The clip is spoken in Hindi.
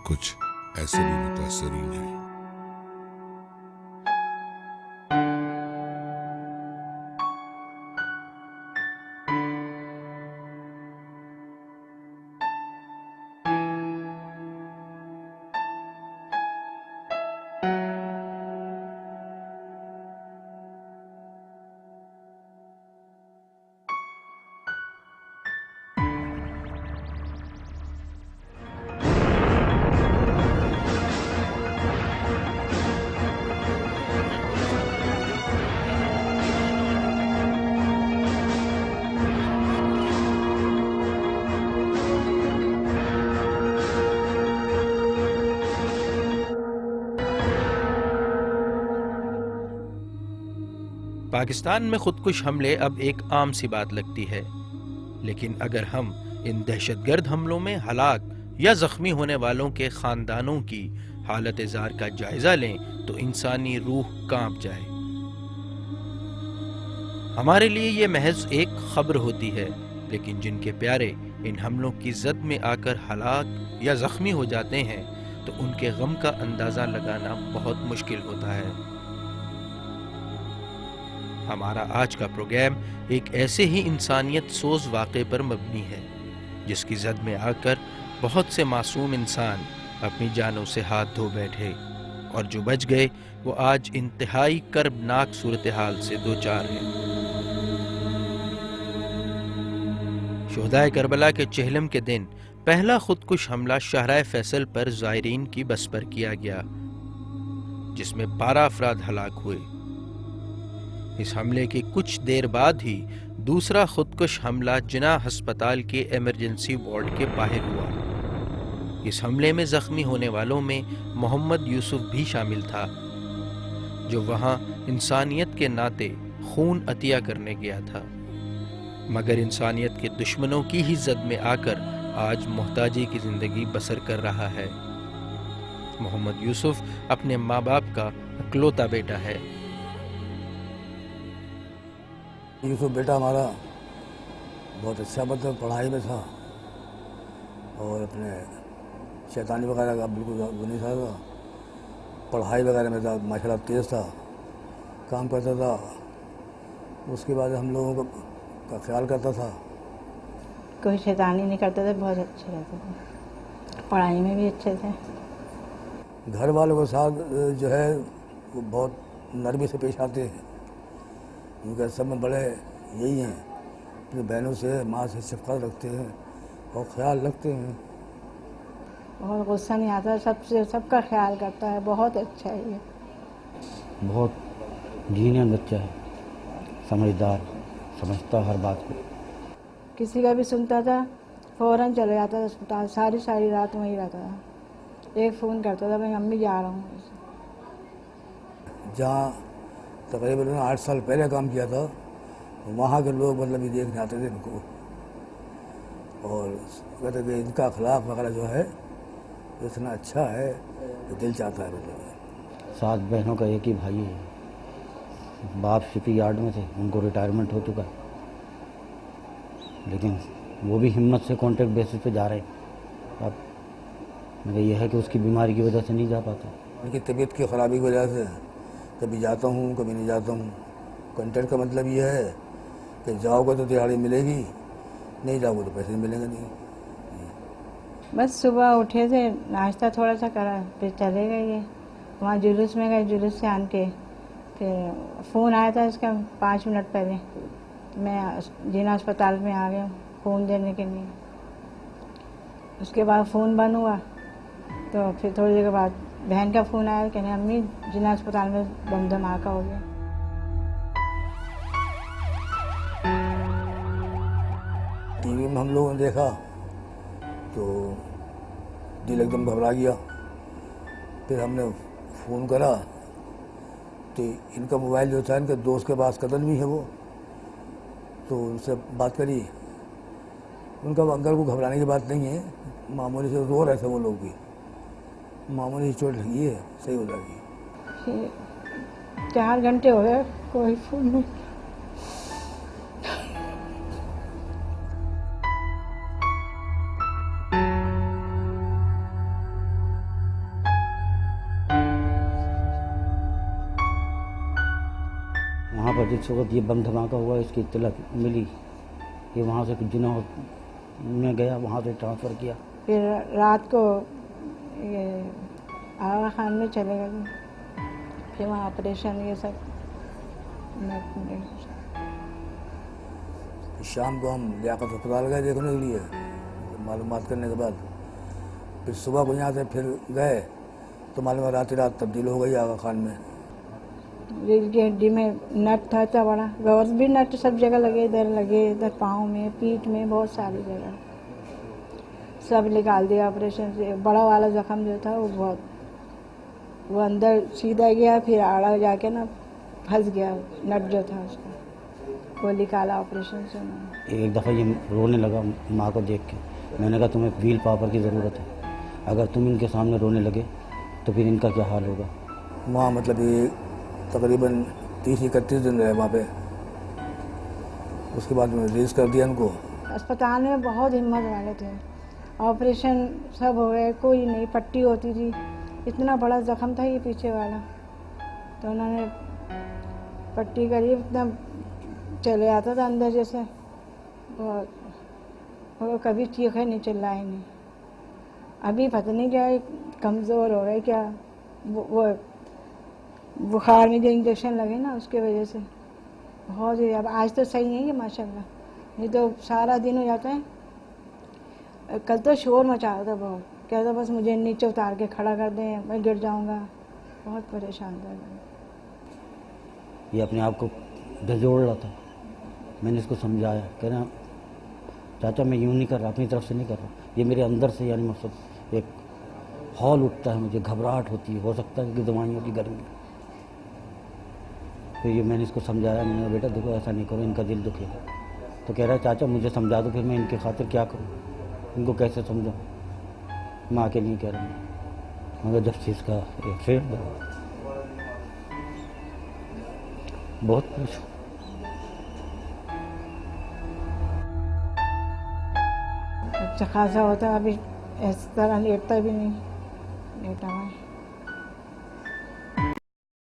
कुछ ऐसे भी मुतासरीन हैं। पाकिस्तान में खुदकुश हमले अब एक आम सी बात लगती है, लेकिन अगर हम इन दहशतगर्द हमलों में हलाक या जख्मी होने वालों के खानदानों की हालत जार का जायजा लें तो इंसानी रूह कांप जाए। हमारे लिए ये महज एक खबर होती है, लेकिन जिनके प्यारे इन हमलों की जद में आकर हलाक या जख्मी हो जाते हैं तो उनके गम का अंदाजा लगाना बहुत मुश्किल होता है। हमारा आज का प्रोग्राम एक ऐसे ही इंसानियत सोज वाक़े पर मबनी है जिसकी जद में आकर बहुत से मासूम इंसान अपनी जानों से हाथ धो बैठे, और जो बच गए वो आज इंतहाई कर्बनाक सूरत हाल से दो चार हैं। शुहदाए करबला के चहलम के दिन पहला खुदकुश हमला शाहराह फैसल पर ज़ायरीन की बस पर किया गया, जिसमें 12 अफराद हलाक हुए। इस हमले के कुछ देर बाद ही दूसरा खुदकुश हमला जिनाह अस्पताल के इमरजेंसी वार्ड के बाहर हुआ। इस हमले में जख्मी होने वालों में मोहम्मद यूसुफ भी शामिल था, जो वहां इंसानियत के नाते खून अतिया करने गया था, मगर इंसानियत के दुश्मनों की ही जद में आकर आज मोहताजी की जिंदगी बसर कर रहा है। मोहम्मद यूसुफ अपने माँ बाप का इकलौता बेटा है। यूसुफ बेटा हमारा बहुत अच्छा, मतलब पढ़ाई में था और अपने शैतानी वगैरह का बिल्कुल वो नहीं था। पढ़ाई वगैरह में था, माशाल्लाह तेज़ था, काम करता था। उसके बाद हम लोगों का ख्याल करता था। कोई शैतानी नहीं करता था, बहुत अच्छे रहते थे, पढ़ाई में भी अच्छे थे। घर वालों के साथ जो है वो बहुत नरमी से पेश आते हैं, क्योंकि सब में बड़े यही हैं, अपनी बहनों से माँ से शफ़क़त रखते हैं और ख्याल रखते हैं। बहुत गुस्सा नहीं आता, सबसे सबका ख्याल करता है, बहुत अच्छा है ये। बहुत जीनियस बच्चा है, समझदार, समझता हर बात को। किसी का भी सुनता था फ़ौरन चले जाता था अस्पताल, सारी सारी रात वहीं रहता था। एक फ़ोन करता था, मैं मम्मी जा रहा हूँ। जहाँ तकरीबन 8 साल पहले काम किया था, वहाँ के लोग मतलब ये देखने आते थे इनको और कहते कि इनका अखलाक वगैरह जो है इतना अच्छा है कि दिल चाहता है। मतलब 7 बहनों का एक ही भाई है। बाप शिपी यार्ड में थे, उनको रिटायरमेंट हो चुका, लेकिन वो भी हिम्मत से कॉन्ट्रैक्ट बेसिस पे जा रहे हैं। अब मगर यह है कि उसकी बीमारी की वजह से नहीं जा पाता। उनकी तबीयत की ख़राबी की वजह से कभी जाता हूँ, कभी नहीं जाता हूँ। कॉन्ट्रैक्ट का मतलब ये है कि जाओगे तो दिहाड़ी मिलेगी, नहीं जाओगे तो पैसे मिलेंगे नहीं। बस सुबह उठे थे, नाश्ता थोड़ा सा करा, फिर चले गए। ये वहाँ जुलूस में गए, जुलूस से आन के फिर फ़ोन आया था इसका 5 मिनट पहले। मैं जिना अस्पताल में आ गया फ़ोन देने के लिए। उसके बाद फ़ोन बंद हुआ तो फिर थोड़ी देर के बाद बहन का फ़ोन आया, कहने अम्मी जिला अस्पताल में बम धमाका हो गया। टीवी में हम लोगों ने देखा तो दिल एकदम घबरा गया। फिर हमने फ़ोन करा तो इनका मोबाइल जो था इनके दोस्त के पास कदम भी है वो, तो उनसे बात करी। उनका अंकल को घबराने की बात नहीं है, मामूली से रो रहे थे वो लोग भी, मामूली चोट लगी है, सही हो जाएगी। 4 घंटे हो गए, कोई फ़ोन नहीं। और जिस वक्त ये बम धमाका हुआ इसकी इत्तला मिली, ये वहाँ से जिन्हों में गया, वहाँ से ट्रांसफ़र किया। फिर रात को ये आगा खान में चले गए, फिर वहाँ ऑपरेशन ये सब। शाम को हम लियाकत अस्पताल गए देखने के लिए, मालूमात करने के बाद फिर सुबह को यहाँ से फिर गए तो मालूम है रात तब्दील हो गई आगा खान में। रीढ़ की हड्डी में नट था इतना बड़ा, और भी नट सब जगह लगे, इधर पाँव में, पीठ में, बहुत सारी जगह सब निकाल दिया ऑपरेशन से। बड़ा वाला जख्म जो था वो अंदर सीधा गया, फिर आड़ा जाके ना फंस गया, नट जो था उसका वो निकाला ऑपरेशन से उन्होंने। एक दफ़ा ये रोने लगा माँ को देख के। मैंने कहा तुम्हें व्हील पावर की ज़रूरत है, अगर तुम इनके सामने रोने लगे तो फिर इनका क्या हाल होगा। वहाँ मतलब ये तकरीबन 30-31 दिन रहे वहाँ पे, उसके बाद में रिलीज़ कर दिया उनको। अस्पताल में बहुत हिम्मत वाले थे, ऑपरेशन सब हो गए, कोई नहीं, पट्टी होती थी, इतना बड़ा जख्म था ये पीछे वाला, तो उन्होंने पट्टी करी, इतना चले आता था अंदर जैसे, बहुत वो कभी चीखे नहीं, चिल्लाए नहीं। अभी पता नहीं क्या कमज़ोर हो गए क्या, वो बुखार में जो इंजेक्शन लगे ना उसके वजह से बहुत ही। अब आज तो सही नहीं है माशाल्लाह, नहीं तो सारा दिन हो जाता है। कल तो शोर मचा रहा था बहुत, कहता बस मुझे नीचे उतार के खड़ा कर दें, मैं गिर जाऊंगा, बहुत परेशान था। ये अपने आप को झंझोड़ रहा था, मैंने इसको समझाया, कह रहा चाचा मैं यूँ नहीं कर रहा, अपनी तरफ से नहीं कर रहा, ये मेरे अंदर से, यानी मतलब एक हौल उठता है, मुझे घबराहट होती है, हो सकता है कि दवाइयों की गर्मी। फिर ये मैंने इसको समझाया, मैंने कहा बेटा देखो ऐसा नहीं करो, इनका दिल दुखेगा। तो कह रहा है चाचा मुझे समझा दो, फिर मैं इनके खातिर क्या करूँ, इनको कैसे समझाऊँ, माँ के लिए कह रहा हूँ। मगर जब से इसका एक्सीडेंट हुआ बहुत कुछ अच्छा खासा होता, अभी इस तरह लेटता भी नहीं, लेटा हुआ है।